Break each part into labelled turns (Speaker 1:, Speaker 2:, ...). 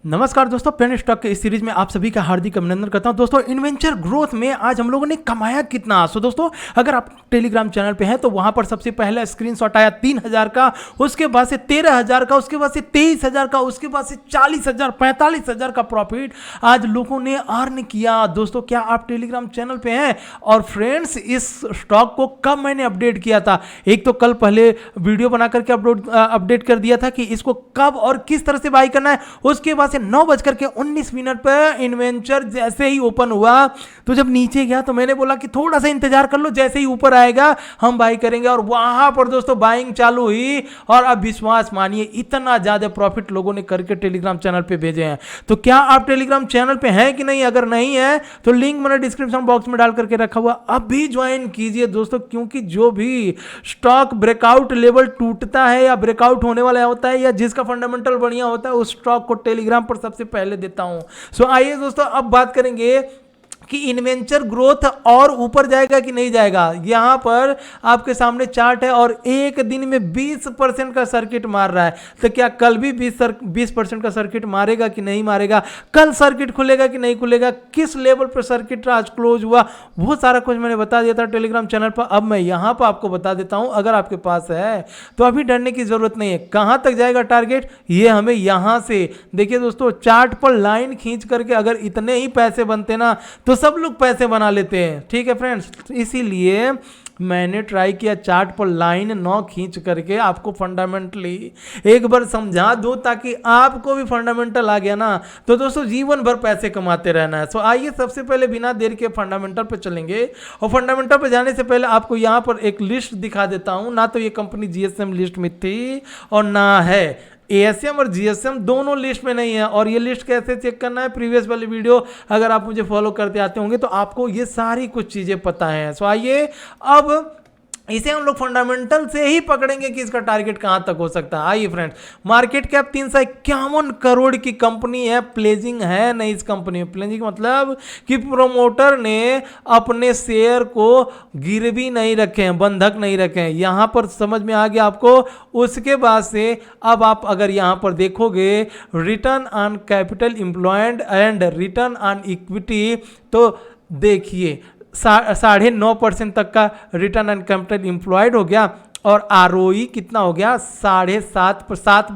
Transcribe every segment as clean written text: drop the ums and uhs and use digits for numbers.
Speaker 1: नमस्कार दोस्तों, pen stock के इस सीरीज में आप सभी का हार्दिक अभिनंदन करता हूं। दोस्तों, इन्वेंचर ग्रोथ में आज हम लोगों ने कमाया कितना। सो दोस्तों, अगर आप टेलीग्राम चैनल पे हैं तो वहां पर सबसे पहला स्क्रीनशॉट आया 3,000 का, उसके बाद से 13,000 का, उसके बाद से 23,000 का, उसके बाद से 40,000, 45,000 का प्रॉफिट आज लोगों ने अर्न किया। दोस्तों, क्या आप टेलीग्राम चैनल पे हैं? और फ्रेंड्स, इस स्टॉक को कब मैंने अपडेट किया था? एक तो कल पहले वीडियो बना करके अपडेट कर दिया था कि इसको कब और किस तरह से बाई करना है। उसके बाद से 9:19 पर इन्वेंचर जैसे ही ओपन हुआ तो जब नीचे गया तो मैंने बोला कि थोड़ा सा इंतजार कर लो, जैसे ही ऊपर आएगा हम बाई करेंगे। और वहां पर दोस्तों बाइंग चालू हुई और अब विश्वास मानिए इतना ज्यादा प्रॉफिट लोगों ने करके टेलीग्राम चैनल पे भेजे हैं। तो क्या आप टेलीग्राम चैनल पे हैं कि नहीं? अगर नहीं है तो लिंक मैंने डिस्क्रिप्शन बॉक्स में डाल करके रखा हुआ, अभी ज्वाइन कीजिए दोस्तों, क्योंकि जो भी स्टॉक ब्रेकआउट लेवल टूटता है या ब्रेकआउट होने वाला होता है या जिसका फंडामेंटल बढ़िया होता है उस स्टॉक को टेलीग्राम पर सबसे पहले देता हूं। सो आइए दोस्तों, अब बात करेंगे कि इन्वेंचर ग्रोथ और ऊपर जाएगा कि नहीं जाएगा। यहां पर आपके सामने चार्ट है और एक दिन में 20% का सर्किट मार रहा है। तो क्या कल भी 20% का सर्किट मारेगा कि नहीं मारेगा? कल सर्किट खुलेगा कि नहीं खुलेगा? किस लेवल पर सर्किट आज क्लोज हुआ, वो सारा कुछ मैंने बता दिया था टेलीग्राम चैनल पर। अब मैं यहां पर आपको बता देता हूं, अगर आपके पास है तो अभी डरने की जरूरत नहीं है। कहां तक जाएगा टारगेट, ये हमें यहां से देखिए दोस्तों, चार्ट पर लाइन खींच करके अगर इतने ही पैसे बनते ना तो सब लोग पैसे बना लेते हैं। ठीक है फ्रेंड्स, इसीलिए मैंने ट्राई किया चार्ट पर लाइन 9 खींच करके आपको फंडामेंटली एक बार समझा दूं, ताकि आपको भी फंडामेंटल आ गया ना तो दोस्तों जीवन भर पैसे कमाते रहना है। सो आइए सबसे पहले बिना देर के फंडामेंटल पे चलेंगे। और फंडामेंटल पे जाने से पहले आपको यहां पर एक लिस्ट दिखा देता हूं। ना तो ये कंपनी जीएसएम लिस्ट में थी और ना है एएसएम और जीएसएम, दोनों लिस्ट में नहीं है। और ये लिस्ट कैसे चेक करना है, प्रीवियस वाली वीडियो अगर आप मुझे फॉलो करते आते होंगे तो आपको ये सारी कुछ चीजें पता हैं। सो आइए अब इसे हम लोग फंडामेंटल से ही पकड़ेंगे कि इसका टारगेट कहां तक हो सकता है। आइए फ्रेंड्स, मार्केट कैप 351 करोड़ की कंपनी है। प्लेजिंग है नहीं इस कंपनी में। प्लेजिंग मतलब कि प्रोमोटर ने अपने शेयर को गिरवी नहीं रखे हैं, बंधक नहीं रखे हैं। यहां पर समझ में आ गया आपको। उसके बाद से अब आप अगर यहां पर देखोगे return on capital employed and return on equity, तो देखिए 9.5% तक का रिटर्न ऑन कैपिटल एम्प्लॉयड हो गया और आरओई कितना हो गया 7.5,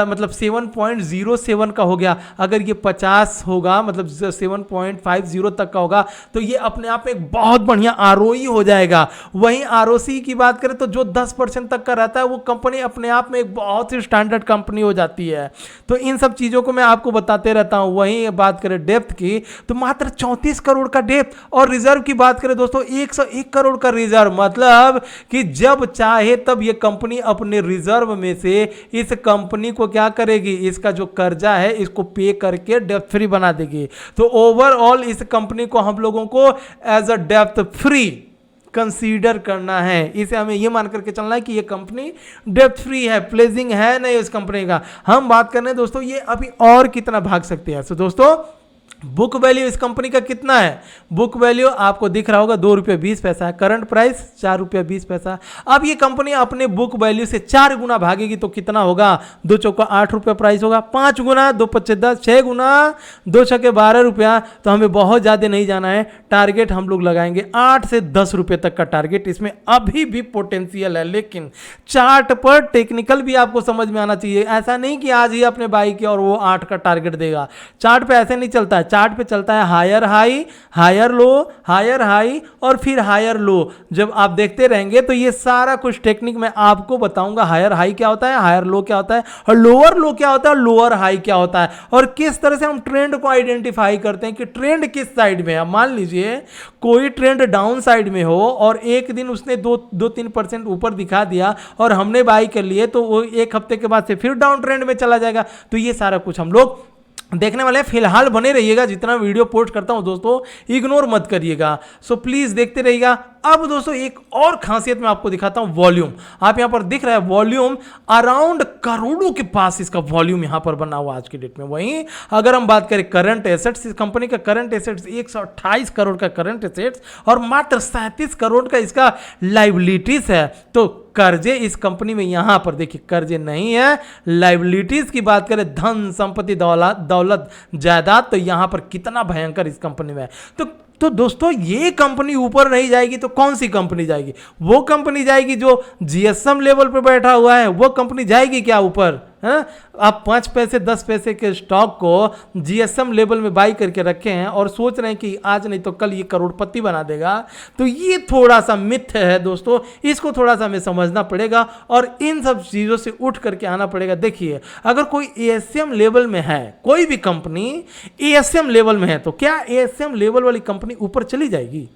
Speaker 1: मतलब 7.07 का हो गया। अगर ये 50 होगा मतलब 7.50 तक का होगा तो ये अपने आप में एक बहुत बढ़िया आरओई हो जाएगा। वहीं आरओसी की बात करें तो जो 10% तक का रहता है वो कंपनी अपने आप में एक बहुत ही स्टैंडर्ड कंपनी हो जाती है। तो इन सब चीज़ों को मैं आपको बताते रहता हूँ। वहीं बात करें डेप्थ की तो मात्र 34 करोड़ का डेप्थ। और रिजर्व की बात करें दोस्तों 101 करोड़ का रिजर्व, मतलब कि जब चाहे तब ये कंपनी अपने रिजर्व में से इस कंपनी को क्या करेगी, इसका जो कर्जा है इसको पे करके डेप्थ फ्री बना देगी। तो ओवरऑल इस कंपनी को हम लोगों को एज अ डेप्थ फ्री कंसीडर करना है। इसे हमें यह मान करके चलना है कि ये कंपनी डेप्थ फ्री है, प्लेजिंग है नहीं इस कंपनी का। हम बात कर रहे हैं दोस्तों ये अभी और कितना भाग सकते हैं। तो दोस्तों बुक वैल्यू इस कंपनी का कितना है? बुक वैल्यू आपको दिख रहा होगा 2 रुपये 20 पैसा है। करंट प्राइस 4 रुपये 20 पैसा। अब ये कंपनी अपने बुक वैल्यू से 4 गुना भागेगी तो कितना होगा? 2 चौका 8 रुपये प्राइस होगा। 5 गुना 2 पच्चे 10, 6 गुना 2 छके 12 रुपया। तो हमें बहुत ज़्यादा नहीं जाना है। टारगेट हम लोग लगाएंगे 8 से 10 रुपये तक का टारगेट। इसमें अभी भी पोटेंशियल है, लेकिन चार्ट पर टेक्निकल भी आपको समझ में आना चाहिए। ऐसा नहीं कि आज ही अपने बाई किया और वो 8 का टारगेट देगा। चार्ट पे ऐसे नहीं चलता है। चार्ट पे चलता है higher high, higher low, higher high और फिर हायर लो। जब आप देखते रहेंगे तो ये सारा कुछ टेक्निक मैं आपको बताऊंगा। हायर हाई क्या होता है, हायर लो क्या होता है और लोअर लो क्या होता है, लोअर हाई क्या होता है, और किस तरह से हम ट्रेंड को आइडेंटिफाई करते हैं कि ट्रेंड किस साइड में है। मान लीजिए कोई ट्रेंड डाउन साइड में हो और एक दिन उसने 2-3% ऊपर दिखा दिया और हमने बाई कर लिए, तो वो एक हफ्ते के बाद से फिर डाउन ट्रेंड में चला जाएगा। तो ये सारा कुछ हम लोग देखने वाले हैं। फिलहाल बने रहिएगा, जितना वीडियो पोस्ट करता हूं दोस्तों इग्नोर मत करिएगा। सो प्लीज देखते रहिएगा। अब दोस्तों एक और खासियत मैं आपको दिखाता हूं, वॉल्यूम। आप यहां पर दिख रहा है वॉल्यूम अराउंड करोड़ों के पास इसका वॉल्यूम यहां पर बना हुआ आज की डेट में। वहीं अगर हम बात करें करंट एसेट्स, इस कंपनी का करंट एसेट्स 128 करोड़ का करंट एसेट्स और मात्र 37 करोड़ का इसका लाइबिलिटीज है। तो कर्जे इस कंपनी में यहां पर देखिए कर्जे नहीं है, लाइबिलिटीज की बात करें, धन संपत्ति दौलत जायदाद, तो यहां पर कितना भयंकर इस कंपनी में है। तो दोस्तों ये कंपनी ऊपर नहीं जाएगी तो कौन सी कंपनी जाएगी? वो कंपनी जाएगी जो जीएसएम लेवल पे बैठा हुआ है, वो कंपनी जाएगी क्या ऊपर? है आप 5 पैसे 10 पैसे के स्टॉक को जीएसएम लेवल में बाई करके रखे हैं और सोच रहे हैं कि आज नहीं तो कल ये करोड़पति बना देगा। तो ये थोड़ा सा मिथ है दोस्तों, इसको थोड़ा सा हमें समझना पड़ेगा और इन सब चीज़ों से उठ करके आना पड़ेगा। देखिए अगर कोई एएसएम लेवल में है, कोई भी कंपनी एएसएम लेवल में है, तो क्या एएसएम लेवल वाली कंपनी ऊपर चली जाएगी?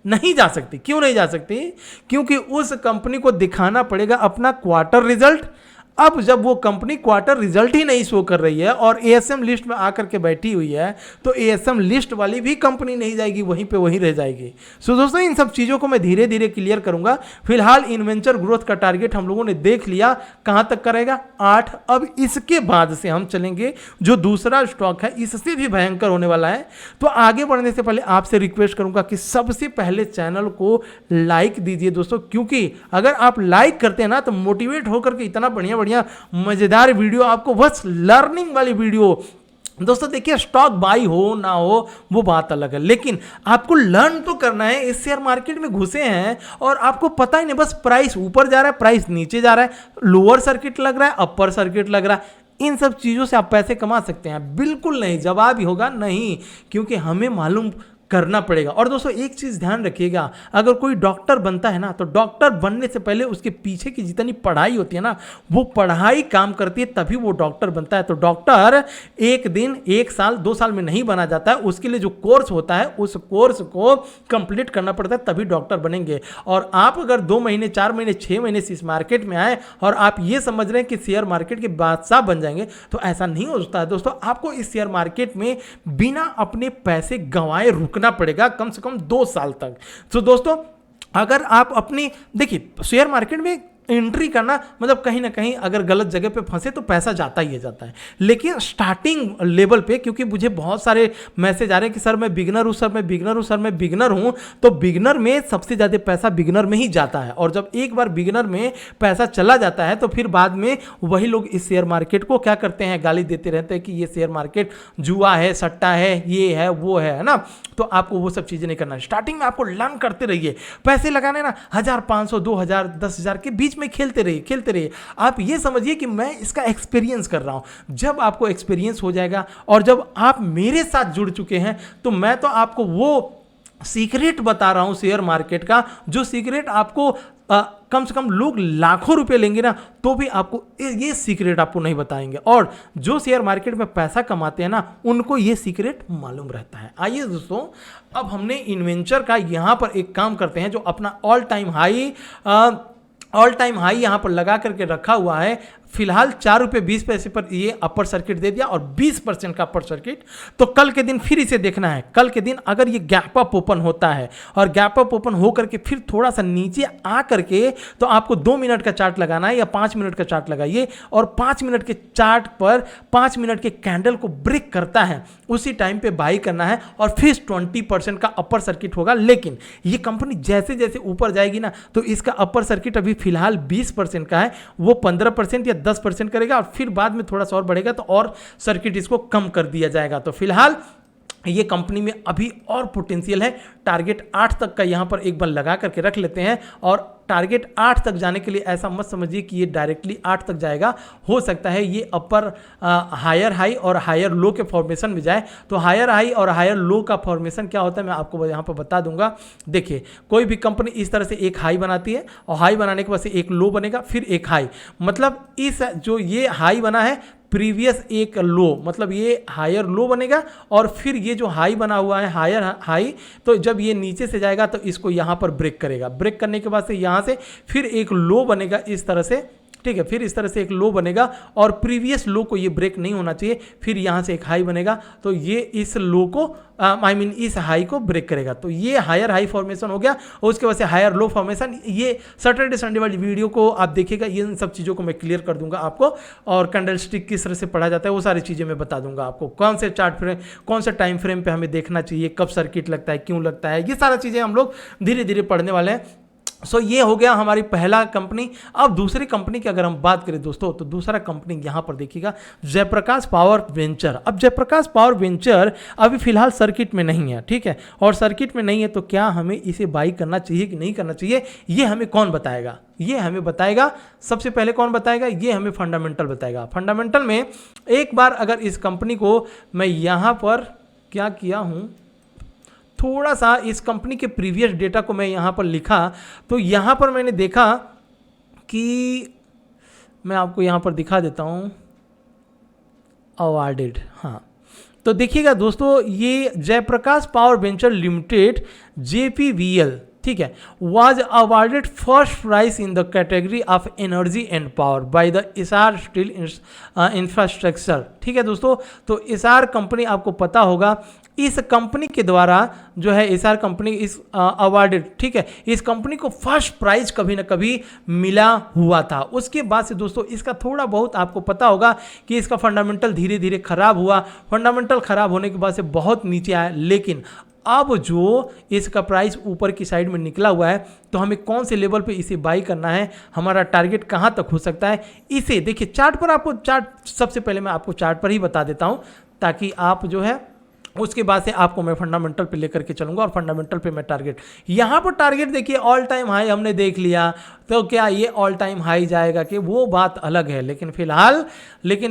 Speaker 1: नहीं जा सकती। क्यों नहीं जा सकती? क्योंकि उस कंपनी को दिखाना पड़ेगा अपना क्वार्टर रिजल्ट। अब जब वो कंपनी क्वार्टर रिजल्ट ही नहीं शो कर रही है और एएसएम लिस्ट में आकर के बैठी हुई है, तो एएसएम लिस्ट वाली भी कंपनी नहीं जाएगी, वहीं पे वहीं रह जाएगी। सो दोस्तों इन सब चीज़ों को मैं धीरे धीरे क्लियर करूंगा। फिलहाल इन्वेंचर ग्रोथ का टारगेट हम लोगों ने देख लिया, कहां तक करेगा? 8। अब इसके बाद से हम चलेंगे जो दूसरा स्टॉक है, इससे भी भयंकर होने वाला है। तो आगे बढ़ने से पहले आपसे रिक्वेस्ट करूंगा कि सबसे पहले चैनल को लाइक दीजिए दोस्तों, क्योंकि अगर आप लाइक करते हैं ना तो मोटिवेट होकर के इतना बढ़िया मजेदार वीडियो आपको, बस लर्निंग वाली वीडियो। दोस्तों देखिए स्टॉक बाई हो ना हो वो बात अलग है, लेकिन आपको लर्न तो करना है। इस शेयर मार्केट में घुसे हैं और आपको पता ही नहीं, बस प्राइस ऊपर जा रहा है, प्राइस नीचे जा रहा है, लोअर सर्किट लग रहा है, अपर सर्किट लग रहा है। इन सब चीज़ों से आप पैसे कमा सकते हैं? बिल्कुल नहीं। जवाब ही होगा नहीं, क्योंकि हमें मालूम करना पड़ेगा। और दोस्तों एक चीज़ ध्यान रखिएगा, अगर कोई डॉक्टर बनता है ना, तो डॉक्टर बनने से पहले उसके पीछे की जितनी पढ़ाई होती है ना, वो पढ़ाई काम करती है, तभी वो डॉक्टर बनता है। तो डॉक्टर एक दिन, 1 साल 2 साल में नहीं बना जाता है, उसके लिए जो कोर्स होता है उस कोर्स को कंप्लीट करना पड़ता है, तभी डॉक्टर बनेंगे। और आप अगर 2 महीने 4 महीने 6 महीने से इस मार्केट में आए और आप ये समझ रहे हैं कि शेयर मार्केट के बादशाह बन जाएंगे, तो ऐसा नहीं हो सकता है दोस्तों। आपको इस शेयर मार्केट में बिना अपने पैसे गंवाए रुकना पड़ेगा कम से कम 2 साल तक। तो दोस्तों अगर आप अपनी, देखिए शेयर मार्केट में एंट्री करना मतलब कहीं ना कहीं अगर गलत जगह पे फंसे तो पैसा जाता ही जाता है, लेकिन स्टार्टिंग लेवल पे, क्योंकि मुझे बहुत सारे मैसेज आ रहे हैं कि सर मैं बिगनर हूँ, सर मैं बिगनर हूँ, सर मैं बिगनर हूँ, तो बिगनर में सबसे ज़्यादा पैसा बिगनर में ही जाता है। और जब एक बार बिगनर में पैसा चला जाता है तो फिर बाद में वही लोग इस शेयर मार्केट को क्या करते हैं, गाली देते रहते हैं कि ये शेयर मार्केट जुआ है, सट्टा है, ये है वो है ना। तो आपको वो सब चीज़ें नहीं करना है। स्टार्टिंग में आपको लर्न करते रहिए, पैसे लगाने ना 1000 500 2000 10,000 के बीच में खेलते रहिए। आप ये समझिए कि मैं इसका एक्सपीरियंस कर रहा हूं। जब आपको एक्सपीरियंस हो जाएगा और जब आप मेरे साथ जुड़ चुके हैं, तो मैं तो आपको वो सीक्रेट बता रहा हूं शेयर मार्केट का, जो सीक्रेट आपको कम से कम लोग लाखों रुपए लेंगे ना तो भी आपको ये सीक्रेट आपको नहीं बताएंगे। और जो शेयर मार्केट में पैसा कमाते हैं ना, उनको ये सीक्रेट मालूम रहता है। आइए दोस्तों, अब हमने इन्वेंचर का यहां पर एक काम करते हैं, जो अपना ऑल टाइम हाई यहां पर लगा करके रखा हुआ है। फिलहाल 4 रुपये 20 पैसे पर ये अपर सर्किट दे दिया और 20% का अपर सर्किट। तो कल के दिन फिर इसे देखना है। कल के दिन अगर ये गैप अप ओपन होता है और गैप अप ओपन हो करके फिर थोड़ा सा नीचे आ करके, तो आपको 2 मिनट का चार्ट लगाना है या 5 मिनट का चार्ट लगाइए, और 5 मिनट के चार्ट पर 5 मिनट के कैंडल को ब्रेक करता है उसी टाइम पे बाई करना है और फिर 20% का अपर सर्किट होगा। लेकिन ये कंपनी जैसे जैसे ऊपर जाएगी ना, तो इसका अपर सर्किट अभी फिलहाल 20% का है, वो 15% या 10% करेगा और फिर बाद में थोड़ा सा और बढ़ेगा तो और सर्किट इसको कम कर दिया जाएगा। तो फिलहाल ये कंपनी में अभी और पोटेंशियल है। टारगेट 8 तक का यहाँ पर एक बार लगा करके रख लेते हैं, और टारगेट 8 तक जाने के लिए ऐसा मत समझिए कि ये डायरेक्टली 8 तक जाएगा। हो सकता है ये अपर हायर हाई और हायर लो के फॉर्मेशन में जाए। तो हायर हाई और हायर लो का फॉर्मेशन क्या होता है मैं आपको यहाँ पर बता दूंगा। देखिए कोई भी कंपनी इस तरह से एक हाई बनाती है और हाई बनाने के बाद से एक लो बनेगा, फिर एक हाई, मतलब इस जो ये हाई बना है प्रीवियस एक लो, मतलब ये हायर लो बनेगा और फिर ये जो हाई बना हुआ है हायर हाई, तो जब ये नीचे से जाएगा तो इसको यहाँ पर ब्रेक करेगा। ब्रेक करने के बाद से यहाँ से फिर एक लो बनेगा इस तरह से, ठीक है, फिर इस तरह से एक लो बनेगा और प्रीवियस लो को ये ब्रेक नहीं होना चाहिए। फिर यहाँ से एक हाई बनेगा तो ये इस लो को इस हाई को ब्रेक करेगा। तो ये हायर हाई फॉर्मेशन हो गया और उसके बाद से हायर लो फॉर्मेशन। ये सैटरडे संडे वाली वीडियो को आप देखिएगा, ये इन सब चीज़ों को मैं क्लियर कर दूंगा आपको, और कैंडल स्टिक किस तरह से पढ़ा जाता है वो सारी चीज़ें मैं बता दूंगा आपको। कौन से चार्ट फ्रेम, कौन से टाइम फ्रेम पे हमें देखना चाहिए, कब सर्किट लगता है, क्यों लगता है, ये सारा चीज़ें हम लोग धीरे धीरे पढ़ने वाले हैं। सो ये हो गया हमारी पहला कंपनी। अब दूसरी कंपनी की अगर हम बात करें दोस्तों, तो दूसरा कंपनी यहाँ पर देखिएगा जयप्रकाश पावर वेंचर। अब जयप्रकाश पावर वेंचर अभी फिलहाल सर्किट में नहीं है, ठीक है, और सर्किट में नहीं है तो क्या हमें इसे बाई करना चाहिए कि नहीं करना चाहिए, ये हमें कौन बताएगा, ये हमें बताएगा सबसे पहले कौन बताएगा, ये हमें फंडामेंटल बताएगा। फंडामेंटल में एक बार अगर इस कंपनी को मैं यहाँ पर क्या किया हूँ, थोड़ा सा इस कंपनी के प्रीवियस डेटा को मैं यहाँ पर लिखा, तो यहाँ पर मैंने देखा कि मैं आपको यहाँ पर दिखा देता हूँ अवार्डेड। हाँ, तो देखिएगा दोस्तों, ये Jaiprakash power venture limited JPVL, ठीक है, was awarded first prize in the category of energy and power by the Essar steel infrastructure. ठीक है दोस्तों, तो एस्सार कंपनी आपको पता होगा, इस कंपनी के द्वारा जो है एस्सार कंपनी इस अवार्डेड, ठीक है, इस कंपनी को फर्स्ट प्राइज कभी ना कभी मिला हुआ था। उसके बाद से दोस्तों इसका थोड़ा बहुत आपको पता होगा कि इसका फंडामेंटल धीरे धीरे खराब हुआ, फंडामेंटल खराब होने के बाद से बहुत नीचे आया, लेकिन अब जो इसका प्राइस ऊपर की साइड में निकला हुआ है, तो हमें कौन से लेवल पे इसे बाई करना है, हमारा टारगेट कहाँ तक हो सकता है, इसे देखिए चार्ट पर। आपको चार्ट सबसे पहले मैं आपको चार्ट पर ही बता देता हूँ, ताकि आप जो है उसके बाद से आपको मैं फंडामेंटल पे लेकर के चलूंगा, और फंडामेंटल पे मैं टारगेट, यहाँ पर टारगेट देखिए ऑल टाइम हाई हमने देख लिया, तो क्या ये ऑल टाइम हाई जाएगा कि वो बात अलग है, लेकिन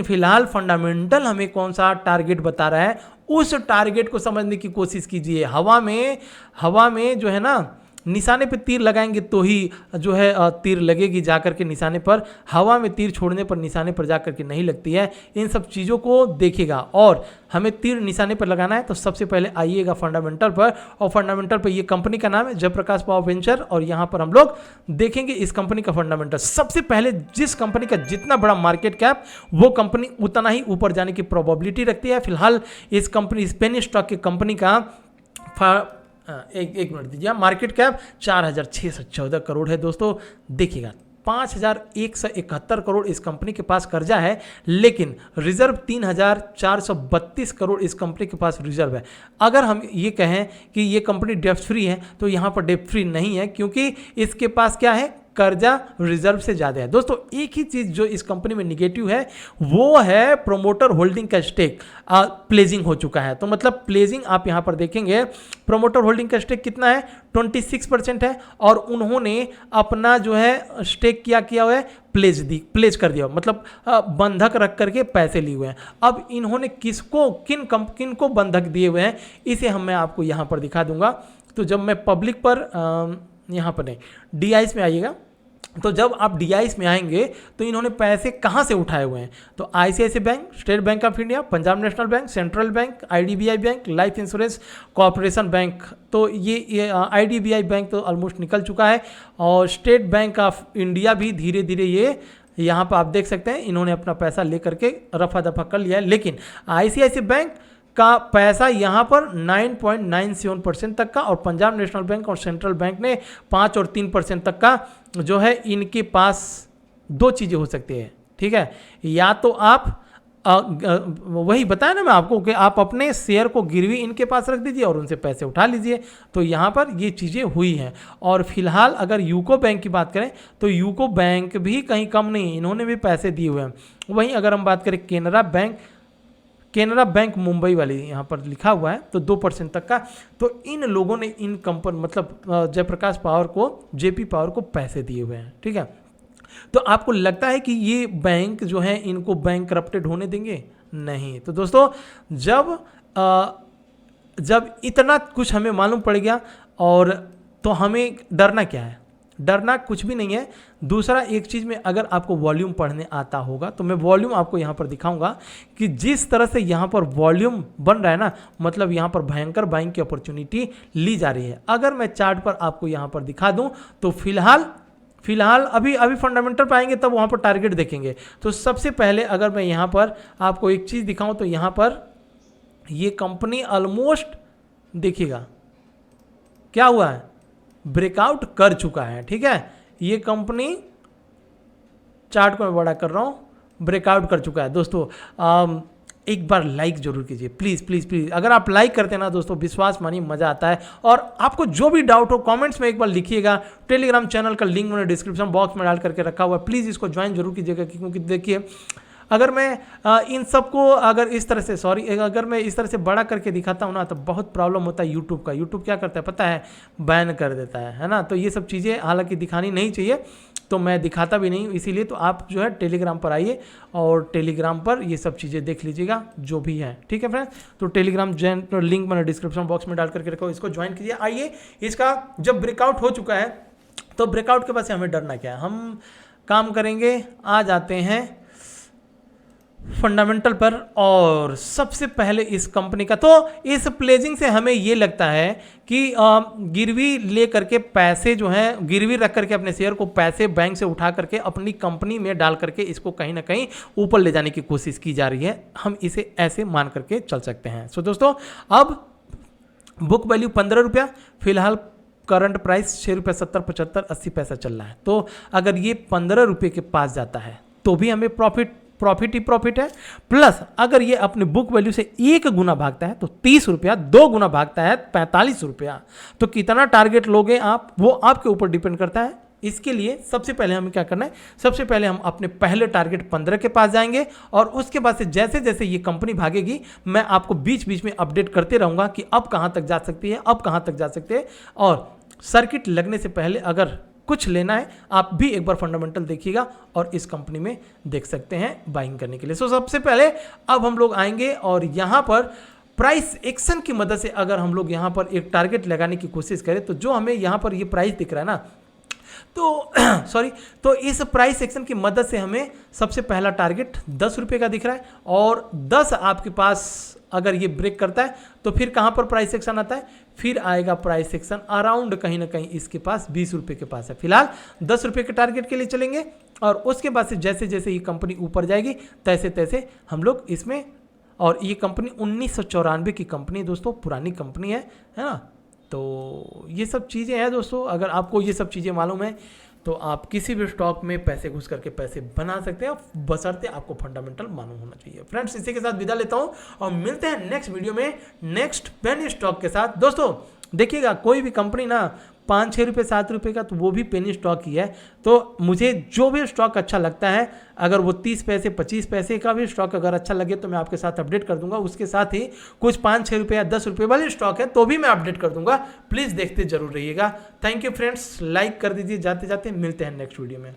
Speaker 1: फिलहाल फंडामेंटल हमें कौन सा टारगेट बता रहा है, उस टारगेट को समझने की कोशिश कीजिए। हवा में जो है ना, निशाने पे तीर लगाएंगे तो ही जो है तीर लगेगी जाकर के निशाने पर, हवा में तीर छोड़ने पर निशाने पर जाकर के नहीं लगती है। इन सब चीज़ों को देखिएगा, और हमें तीर निशाने पर लगाना है तो सबसे पहले आइएगा फंडामेंटल पर, और फंडामेंटल पर ये कंपनी का नाम है जयप्रकाश पावर वेंचर, और यहाँ पर हम लोग देखेंगे इस कंपनी का फंडामेंटल। सबसे पहले जिस कंपनी का जितना बड़ा मार्केट कैप, वो कंपनी उतना ही ऊपर जाने की प्रोबेबिलिटी रखती है। फिलहाल इस कंपनी पेनी स्टॉक की कंपनी का एक मिनट दीजिए, मार्केट कैप 4,614 करोड़ है दोस्तों। देखिएगा 5,171 करोड़ इस कंपनी के पास कर्जा है, लेकिन रिजर्व 3,432 करोड़ इस कंपनी के पास रिजर्व है। अगर हम ये कहें कि ये कंपनी डेप्ट फ्री है, तो यहाँ पर डेप्ट फ्री नहीं है, क्योंकि इसके पास क्या है, कर्जा रिजर्व से ज़्यादा है। दोस्तों एक ही चीज़ जो इस कंपनी में निगेटिव है, वो है प्रोमोटर होल्डिंग का स्टेक प्लेजिंग हो चुका है। तो मतलब प्लेजिंग आप यहाँ पर देखेंगे, प्रोमोटर होल्डिंग का स्टेक कितना है, 26% है, और उन्होंने अपना जो है स्टेक किया हुआ है, प्लेज कर दिया, मतलब बंधक रख करके पैसे लिए हुए हैं। अब इन्होंने किन को बंधक दिए हुए हैं, इसे मैं आपको यहाँ पर दिखा दूंगा। तो जब मैं पब्लिक पर यहाँ पर नहीं, DIs में आइएगा, तो जब आप DIs में आएंगे तो इन्होंने पैसे कहाँ से उठाए हुए हैं, तो ICICI bank, state bank of India, Punjab national bank, central bank, IDBI bank, life insurance corporation bank. तो ये IDBI बैंक तो ऑलमोस्ट निकल चुका है, और स्टेट बैंक ऑफ इंडिया भी धीरे धीरे ये यहाँ पर आप देख सकते हैं, इन्होंने अपना पैसा ले करके रफा दफा कर लिया है। लेकिन ICICI बैंक का पैसा यहाँ पर 9.97% तक का, और पंजाब नेशनल बैंक और सेंट्रल बैंक ने 5 और 3% तक का जो है, इनके पास दो चीज़ें हो सकती है, ठीक है, या तो आप वही बताया ना मैं आपको कि आप अपने शेयर को गिरवी इनके पास रख दीजिए और उनसे पैसे उठा लीजिए। तो यहाँ पर ये चीज़ें हुई हैं। और फिलहाल अगर यूको बैंक की बात करें, तो यूको बैंक भी कहीं कम नहीं, इन्होंने भी पैसे दिए हुए हैं। वहीं अगर हम बात करें केनरा बैंक मुंबई वाली यहाँ पर लिखा हुआ है, तो 2% तक का, तो इन लोगों ने इन कंपनी मतलब जयप्रकाश पावर को, JP पावर को पैसे दिए हुए हैं, ठीक है। तो आपको लगता है कि ये बैंक जो है इनको बैंक करप्टेड होने देंगे? नहीं। तो दोस्तों जब इतना कुछ हमें मालूम पड़ गया, और तो हमें डरना क्या है, डरना कुछ भी नहीं है। दूसरा एक चीज़ में, अगर आपको वॉल्यूम पढ़ने आता होगा तो मैं वॉल्यूम आपको यहाँ पर दिखाऊंगा कि जिस तरह से यहाँ पर वॉल्यूम बन रहा है ना, मतलब यहाँ पर भयंकर बाइंग की अपॉर्चुनिटी ली जा रही है। अगर मैं चार्ट पर आपको यहाँ पर दिखा दूँ, तो फिलहाल अभी फंडामेंटल पर आएंगे तब वहाँ पर टारगेट देखेंगे। तो सबसे पहले अगर मैं यहाँ पर आपको एक चीज़ दिखाऊँ, तो यहाँ पर ये कंपनी ऑलमोस्ट देखिएगा क्या हुआ है, ब्रेकआउट कर चुका है, ठीक है। ये कंपनी, चार्ट को मैं बड़ा कर रहा हूँ, ब्रेकआउट कर चुका है दोस्तों। एक बार लाइक जरूर कीजिए, प्लीज़ प्लीज़ प्लीज़। अगर आप लाइक करते हैं ना दोस्तों, विश्वास मानिए मज़ा आता है। और आपको जो भी डाउट हो कमेंट्स में एक बार लिखिएगा। टेलीग्राम चैनल का लिंक मैंने डिस्क्रिप्शन बॉक्स में डाल करके रखा हुआ है, प्लीज़ इसको ज्वाइन जरूर कीजिएगा। क्योंकि देखिए, अगर मैं इन सबको अगर इस तरह से अगर मैं इस तरह से बड़ा करके दिखाता हूँ ना, तो बहुत प्रॉब्लम होता है यूट्यूब का। यूट्यूब क्या करता है पता है, बैन कर देता है ना। तो ये सब चीज़ें हालांकि दिखानी नहीं चाहिए, तो मैं दिखाता भी नहीं। इसीलिए तो आप जो है टेलीग्राम पर आइए और टेलीग्राम पर ये सब चीज़ें देख लीजिएगा जो भी है, ठीक है फ्रेंड्स। तो टेलीग्राम लिंक मैंने डिस्क्रिप्शन बॉक्स में डाल करके रखा हूँ, इसको ज्वाइन कीजिए। आइए, इसका जब ब्रेकआउट हो चुका है तो ब्रेकआउट के बाद से हमें डरना क्या है, हम काम करेंगे। आ जाते हैं फंडामेंटल पर, और सबसे पहले इस कंपनी का, तो इस प्लेजिंग से हमें ये लगता है कि गिरवी ले करके पैसे जो हैं, गिरवी रख करके अपने शेयर को पैसे बैंक से उठा करके अपनी कंपनी में डाल करके इसको कहीं ना कहीं ऊपर ले जाने की कोशिश की जा रही है। हम इसे ऐसे मान करके चल सकते हैं। सो दोस्तों, अब बुक वैल्यू 15 रुपया, फिलहाल करंट प्राइस 6 रुपया 70 75 80 पैसा चल रहा है। तो अगर ये 15 रुपये के पास जाता है तो भी हमें प्रॉफिट ही प्रॉफिट है। प्लस अगर ये अपने बुक वैल्यू से 1 गुना भागता है तो 30 रुपया, 2 गुना भागता है 45 रुपया। तो कितना टारगेट लोगे आप, वो आपके ऊपर डिपेंड करता है। इसके लिए सबसे पहले हमें क्या करना है, सबसे पहले हम अपने पहले टारगेट 15 के पास जाएंगे, और उसके बाद से जैसे जैसे ये कंपनी भागेगी मैं आपको बीच बीच में अपडेट करते रहूँगा कि अब कहाँ तक जा सकती है, अब कहाँ तक जा सकते हैं। और सर्किट लगने से पहले अगर कुछ लेना है, आप भी एक बार फंडामेंटल देखिएगा और इस कंपनी में देख सकते हैं बाइंग करने के लिए। सो सबसे पहले अब हम लोग आएंगे और यहाँ पर प्राइस एक्शन की मदद से अगर हम लोग यहाँ पर एक टारगेट लगाने की कोशिश करें, तो जो हमें यहाँ पर ये प्राइस दिख रहा है ना, तो तो इस प्राइस एक्शन की मदद से हमें सबसे पहला टारगेट 10 रुपये का दिख रहा है, और 10 आपके पास अगर ये ब्रेक करता है तो फिर कहाँ पर प्राइस एक्शन आता है, फिर आएगा प्राइस एक्शन अराउंड कहीं ना कहीं इसके पास 20 रुपये के पास है। फिलहाल 10 रुपये के टारगेट के लिए चलेंगे, और उसके बाद से जैसे जैसे ये कंपनी ऊपर जाएगी तैसे तैसे हम लोग इसमें, और ये कंपनी 1994 की कंपनी दोस्तों, पुरानी कंपनी है ना। तो ये सब चीज़ें हैं दोस्तों, अगर आपको ये सब चीज़ें मालूम है तो आप किसी भी स्टॉक में पैसे घुस करके पैसे बना सकते हैं, बशर्ते आपको फंडामेंटल मालूम होना चाहिए। फ्रेंड्स, इसी के साथ विदा लेता हूं और मिलते हैं नेक्स्ट वीडियो में नेक्स्ट पेनी स्टॉक के साथ। दोस्तों देखिएगा, कोई भी कंपनी ना 5-6 रुपये 7 रुपये का, तो वो भी पेनी स्टॉक ही है। तो मुझे जो भी स्टॉक अच्छा लगता है, अगर वो 30 पैसे 25 पैसे का भी स्टॉक अगर अच्छा लगे तो मैं आपके साथ अपडेट कर दूंगा। उसके साथ ही कुछ 5-6 रुपये या 10 रुपये वाले स्टॉक है तो भी मैं अपडेट कर दूंगा। प्लीज़ देखते जरूर रहिएगा। थैंक यू फ्रेंड्स, लाइक कर दीजिए जाते जाते। मिलते हैं नेक्स्ट वीडियो में।